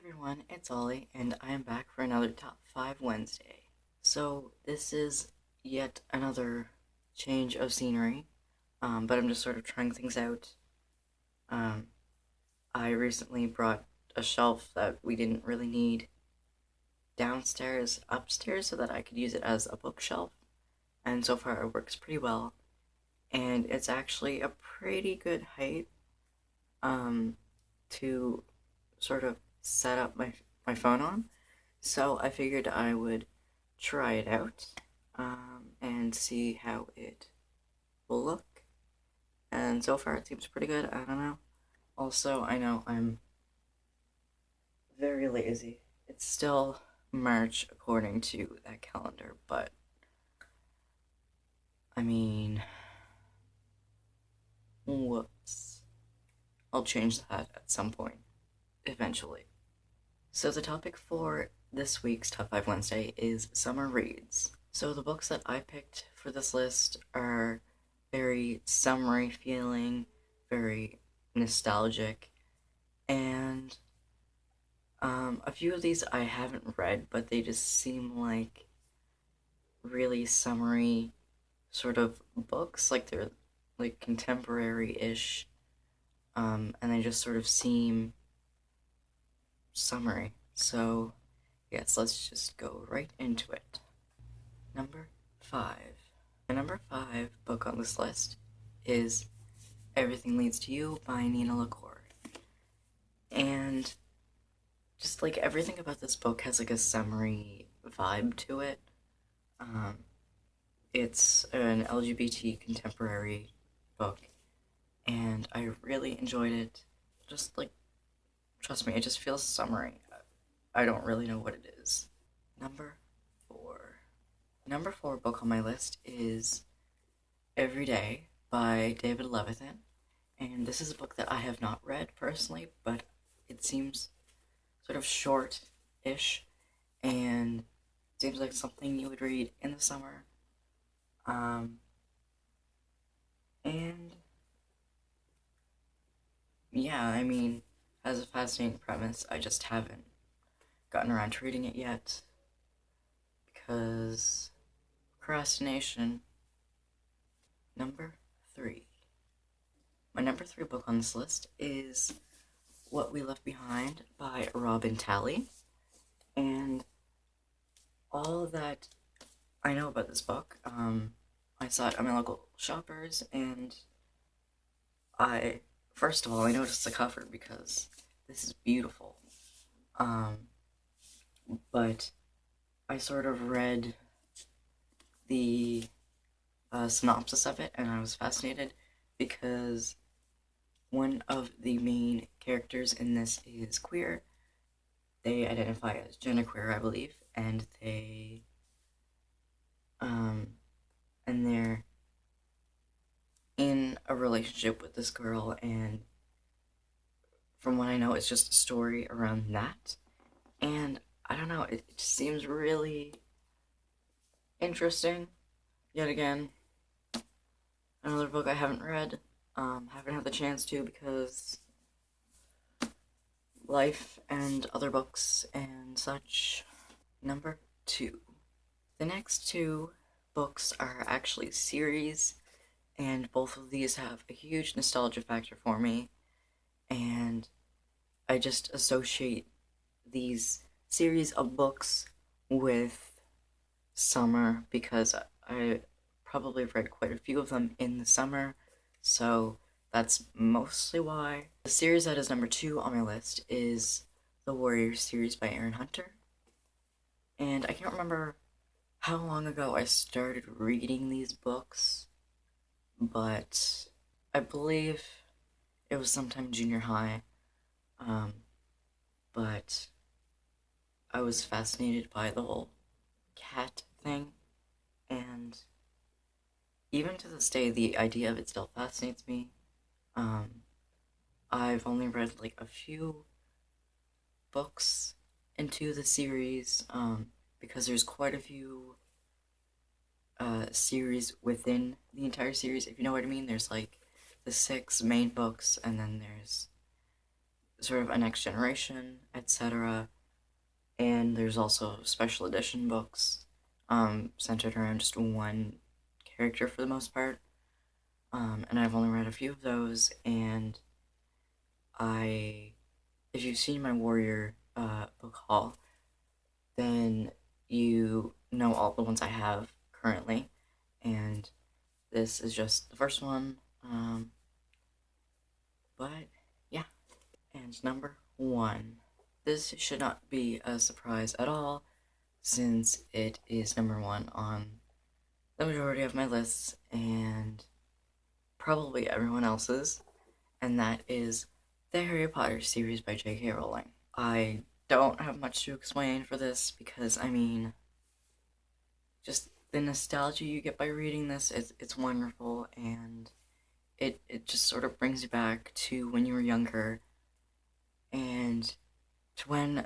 everyone, it's Ollie, and I am back for another Top 5 Wednesday. So, this is yet another change of scenery, but I'm just sort of trying things out. Um, I recently brought a shelf that we didn't really need downstairs, upstairs, so that I could use it as a bookshelf, and so far it works pretty well. And it's actually a pretty good height um, to sort of set up my phone on. So I figured I would try it out and see how it will look. And so far it seems pretty good. I don't know. Also, I know I'm very lazy. It's still March according to that calendar, but I mean, whoops. I'll change that at some point, eventually. So the topic for this week's Top 5 Wednesday is summer reads. So the books that I picked for this list are very summery feeling, very nostalgic, and a few of these I haven't read, but they just seem like really summery sort of books, like they're like contemporary-ish, and they just sort of seem summery. So yes, let's just go right into it. Number 5. The number 5 book on this list is Everything Leads to You by Nina LaCour. And just like everything about this book has like a summery vibe to it. Um, it's an LGBT contemporary book, and I really enjoyed it. Just like, trust me, it just feels summery. I don't really know what it is. Number 4. Number 4 book on my list is Every Day by David Levithan. And this is a book that I have not read personally, but it seems sort of short-ish and seems like something you would read in the summer. And yeah, I mean, has a fascinating premise. I just haven't gotten around to reading it yet because procrastination. Number 3. My number 3 book on this list is What We Left Behind by Robin Talley. And all that I know about this book, I saw it at my local shoppers, and first of all, I noticed the cover because this is beautiful. But I sort of read the synopsis of it, and I was fascinated because one of the main characters in this is queer. They identify as genderqueer, I believe, and they're in a relationship with this girl, and from what I know, it's just a story around that. And I don't know, it just seems really interesting. Yet again, another book I haven't read, haven't had the chance to because life and other books and such. Number 2. The next 2 books are actually series, and both of these have a huge nostalgia factor for me, and I just associate these series of books with summer because I probably read quite a few of them in the summer, so that's mostly why. The series that is number 2 on my list is the Warriors series by Aaron Hunter, and I can't remember how long ago I started reading these books, but I believe it was sometime junior high, but I was fascinated by the whole cat thing, and even to this day, the idea of it still fascinates me. I've only read like a few books into the series, because there's quite a few series within the entire series, if you know what I mean. There's like the 6 main books, and then there's sort of a next generation, etc. And there's also special edition books centered around just one character for the most part. And I've only read a few of those, and if you've seen my Warrior book haul, then you know all the ones I have currently, and this is just the first one. But yeah, and number one. This should not be a surprise at all, since it is number one on the majority of my lists and probably everyone else's, and that is the Harry Potter series by J.K. Rowling. I don't have much to explain for this because, I mean, just the nostalgia you get by reading this, it's wonderful, and it just sort of brings you back to when you were younger and to when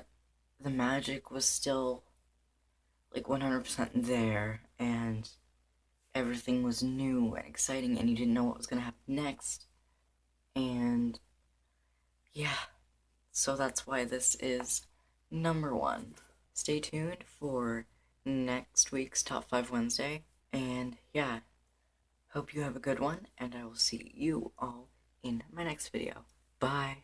the magic was still like 100% there and everything was new and exciting and you didn't know what was going to happen next. And yeah, so that's why this is number one. Stay tuned for next week's Top 5 Wednesday. And yeah, hope you have a good one, and I will see you all in my next video. Bye.